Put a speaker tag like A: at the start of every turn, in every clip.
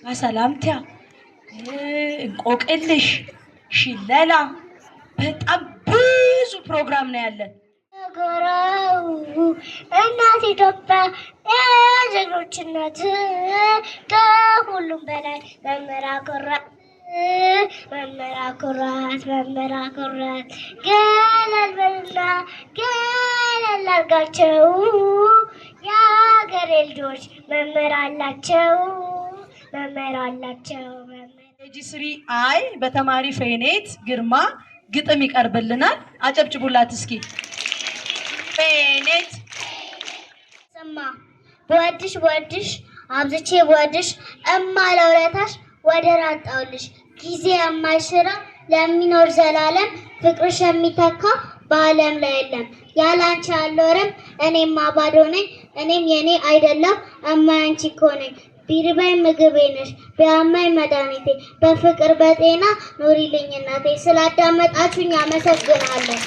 A: አሰላምቲያ እንቆቅልሽ ሽለላ በጣም ብዙ ፕሮግራም ነው ያለን።
B: ጎራው እናት ኢትዮጵያ የጀግኖች እናት ከሁሉም በላይ መመራ ኩራት ገለል በልና ገለል አድርጋቸው የሀገሬ ልጆች መምህር አላቸው።
A: ጂ3 አይ በተማሪ ፌኔት ግርማ ግጥም ይቀርብልናል። አጨብጭቡላት እስኪ። ፌኔት
B: ሰማ በወድሽ አብዝቼ በወድሽ እማ ለውለታሽ ወደር አጣውልሽ ጊዜ የማይሽራ ለሚኖር ዘላለም ፍቅርሽ የሚተካ በዓለም ላይ የለም። ያላንቺ አልኖርም እኔማ ባዶ ነኝ እኔም የኔ አይደለም እማ ያንቺ እኮ ነኝ። ቢርባይ ምግቤ ነሽ ቢያማኝ መድኃኒቴ በፍቅር በጤና ኑሪልኝ እናቴ። ስላዳመጣችሁኝ አመሰግናለሁ።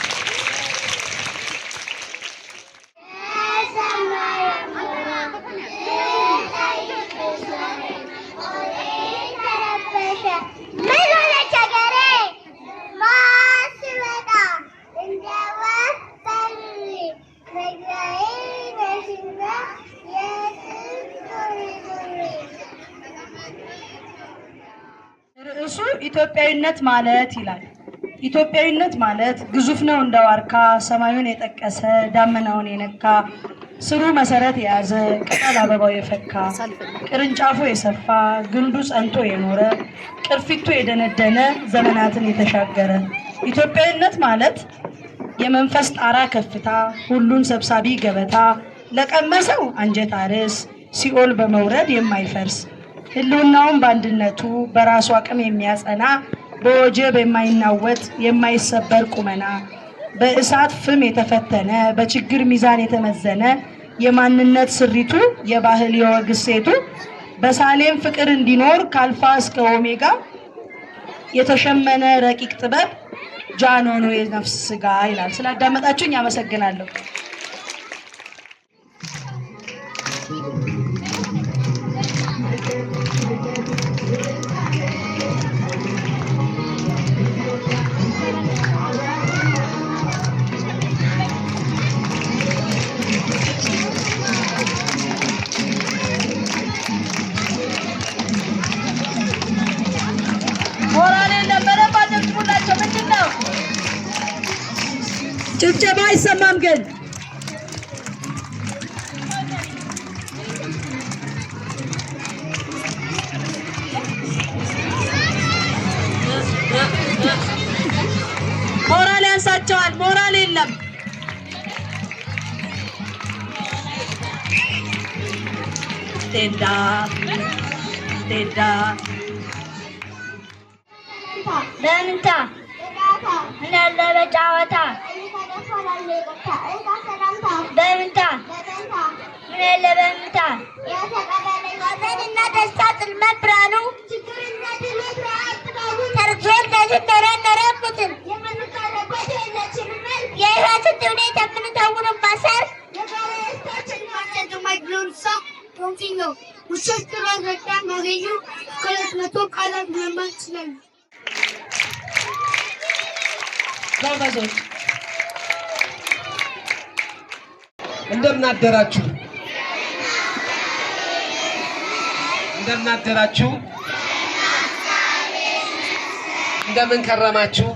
A: ርዕሱ ኢትዮጵያዊነት ማለት ይላል። ኢትዮጵያዊነት ማለት ግዙፍ ነው እንደ ዋርካ ሰማዩን የጠቀሰ ዳመናውን የነካ ስሩ መሰረት የያዘ ቅጠል አበባው የፈካ ቅርንጫፉ የሰፋ ግንዱ ጸንቶ የኖረ ቅርፊቱ የደነደነ ዘመናትን የተሻገረ ኢትዮጵያዊነት ማለት የመንፈስ ጣራ ከፍታ ሁሉን ሰብሳቢ ገበታ ለቀመሰው አንጀት አርስ ሲኦል በመውረድ የማይፈርስ ህልውናውን በአንድነቱ በራሱ አቅም የሚያጸና በወጀብ የማይናወጥ የማይሰበር ቁመና በእሳት ፍም የተፈተነ በችግር ሚዛን የተመዘነ የማንነት ስሪቱ የባህል የወግ እሴቱ በሳሌም ፍቅር እንዲኖር ከአልፋ እስከ ኦሜጋ የተሸመነ ረቂቅ ጥበብ ጃኖኖ የነፍስ ስጋ ይላል። ስላዳመጣችሁኝ አመሰግናለሁ። ጭብጨባ አይሰማም ግን ሞራል ያንሳቸዋል። ሞራል የለም። ቴዳ
B: በምንታ ምን ያለ በጫወታ በምንታ ምን ያለ በምንታ ሐዘንና ደስታ ጽልመት ብርሃኑ ተርዞር ደስደረደረብትን የሕይወትን ትውኔት የምንተውንባት ሰር ውሸት ረዳ ማገኙ 200 ቃላት መማር ይችላሉ።
A: ጎበዞች
C: እንደምን አደራችሁ? እንደምን ከረማችሁ?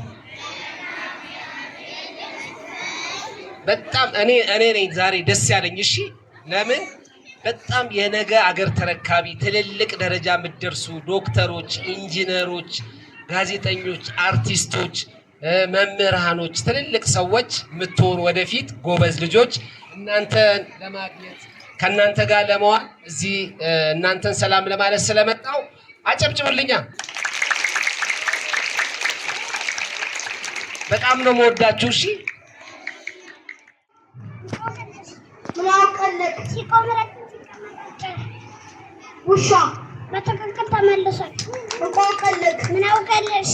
C: በጣም እኔ ነኝ ዛሬ ደስ ያለኝ። እሺ ለምን? በጣም የነገ አገር ተረካቢ ትልልቅ ደረጃ የምትደርሱ ዶክተሮች፣ ኢንጂነሮች፣ ጋዜጠኞች፣ አርቲስቶች፣ መምህራኖች፣ ትልልቅ ሰዎች የምትሆኑ ወደፊት ጎበዝ ልጆች እናንተን ለማግኘት ከእናንተ ጋር ለመዋል እዚህ እናንተን ሰላም ለማለት ስለመጣው አጨብጭቡልኛ። በጣም ነው የምወዳችሁ። እሺ
B: ውሻ በትክክል ተመልሷል። ምን አውቀልሽ?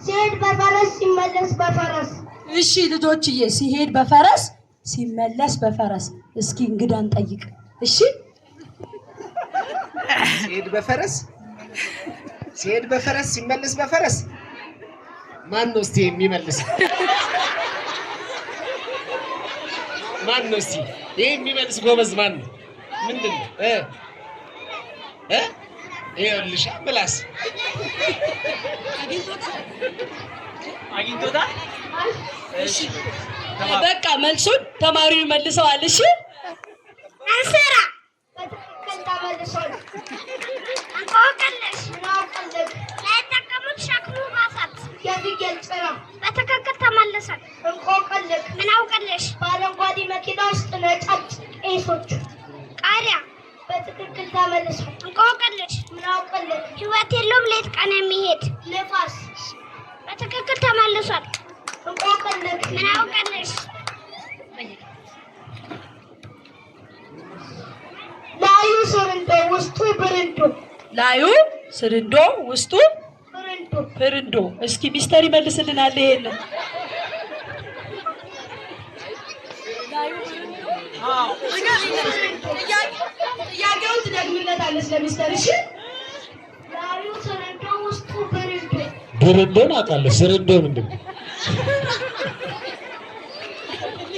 B: ሲሄድ በፈረስ ሲመለስ በፈረስ።
A: እሺ ልጆችዬ፣ ሲሄድ በፈረስ ሲመለስ በፈረስ። እስኪ እንግዳን ጠይቅ። እሺ
C: ሲሄድ በፈረስ ሲመለስ በፈረስ ማን ነው እስቲ የሚመልስ? ማን ነው እስቲ ይሄ የሚመልስ ጎበዝ ማን ነው? ምንድን ነው ይኸውልሽ ምላስ
D: አግኝቶታል።
A: እሺ በቃ መልሱን ተማሪው ይመልሰዋል። እሺ
B: እንስራ በትክክል ተመልሷል። እንቆቅልሽ ላይጠቀሙት ሸክሙ ባሳት የፍየል ጭራ በትክክል ተመልሷል። እንቆቅልሽ ምን አውቅልሽ በአረንጓዴ መኪና ውስጥ ነጫጭ ቄሶች ቃሪያ በትክክል ተመልሷል። እንቆቅልሽ ምን አውቅልሽ ህይወት የለውም ሌት ቀን የሚሄድ ንፋስ በትክክል ተመልሷል። እንቆቅልሽ ምን አውቅልሽ ላዩ ስርንዶ ውስጡ ብርንዶ
A: ላዩ ስርንዶ ውስጡ ብርንዶ። እስኪ ሚስተር ይመልስልናል። ይሄን ጥያቄውን ትደግምለታለች ለሚስተር። እሺ
B: ላዩ ስርንዶ ውስጡ ብርንዶ።
E: ብርንዶን አውቃለሁ። ስርንዶ ምንድን ነው?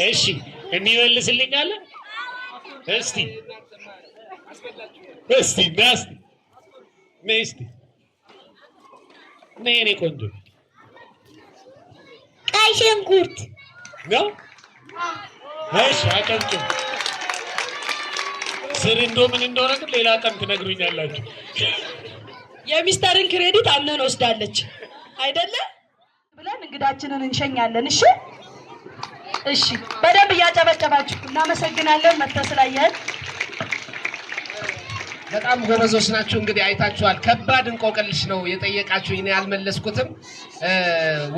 E: እሺ የሚመልስልኝ አለ? እስቲ ነይ የኔ ቆንጆ።
B: ቀይ ሽንኩርት
E: ነው? እሺ አቀንጭም። ስርንዶ ምን እንደሆነ ግን ሌላ ቀን ትነግሩኛላችሁ።
A: የሚስተርን ክሬዲት አምነን ወስዳለች አይደለ ብለን እንግዳችንን እንሸኛለን። እሺ እሺ፣ በደንብ እያጨበጨባችሁ እናመሰግናለን። መተስላየን
C: በጣም ጎበዞች ናችሁ። እንግዲህ አይታችኋል። ከባድ እንቆቅልሽ ነው የጠየቃችሁኝ፣ እኔ አልመለስኩትም።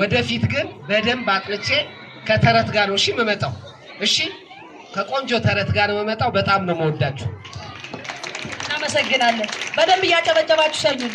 C: ወደፊት ግን በደንብ አጥንቼ ከተረት ጋር ነው እሺ የምመጣው። እሺ ከቆንጆ ተረት ጋር ነው የምመጣው። በጣም ነው የምወዳችሁ።
A: እናመሰግናለን። በደንብ እያጨበጨባችሁ ሰኙን።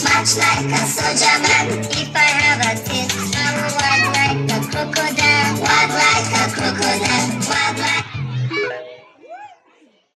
B: Much like a soldier man. If I have a tail, I will ride like a crocodile.